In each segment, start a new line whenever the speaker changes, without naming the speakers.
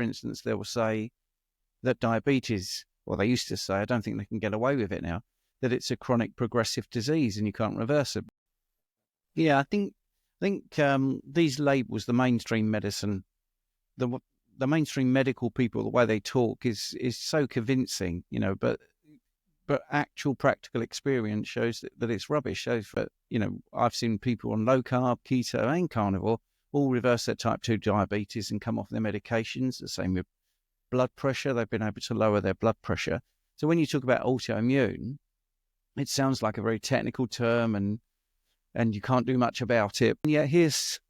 For instance, they will say that diabetes, or they used to say, I don't think they can get away with it now, that it's a chronic progressive disease and you can't reverse it. Yeah, I think these labels, the mainstream medicine, the mainstream medical people, the way they talk is so convincing, but actual practical experience shows that it's rubbish. Shows that, I've seen people on low carb, keto and carnivore all reverse their type 2 diabetes and come off their medications. The same with blood pressure. They've been able to lower their blood pressure. So when you talk about autoimmune, it sounds like a very technical term and you can't do much about it. And yet here's,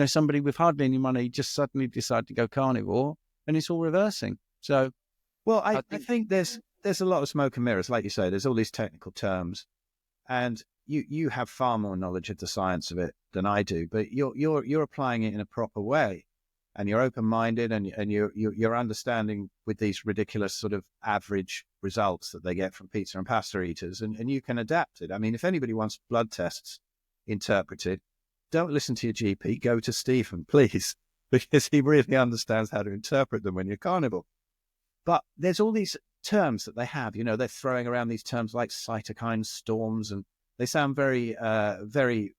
somebody with hardly any money just suddenly decide to go carnivore and it's all reversing. So,
well, I think there's a lot of smoke and mirrors. Like you say, there's all these technical terms, and you have far more knowledge of the science of it than I do, but you're applying it in a proper way, and you're open-minded, and you're understanding with these ridiculous sort of average results that they get from pizza and pasta eaters, and you can adapt it. I mean, if anybody wants blood tests interpreted, don't listen to your GP, go to Stephen, please, because he really understands how to interpret them when you're carnivore. But there's all these terms that they have, they're throwing around these terms like cytokine storms, and they sound very, very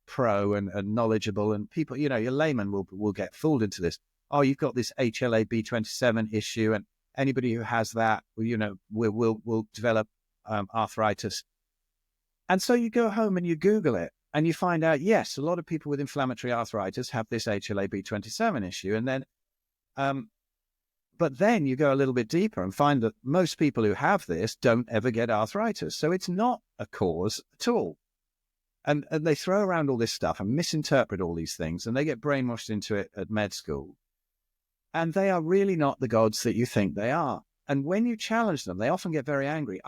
pro and knowledgeable, and people, your layman will get fooled into this. Oh, you've got this HLA-B27 issue, and anybody who has that, will develop arthritis. And so you go home and you Google it, and you find out, yes, a lot of people with inflammatory arthritis have this HLA-B27 issue, and then, but then you go a little bit deeper and find that most people who have this don't ever get arthritis. So it's not a cause at all. And they throw around all this stuff and misinterpret all these things, and they get brainwashed into it at med school. And they are really not the gods that you think they are. And when you challenge them, they often get very angry.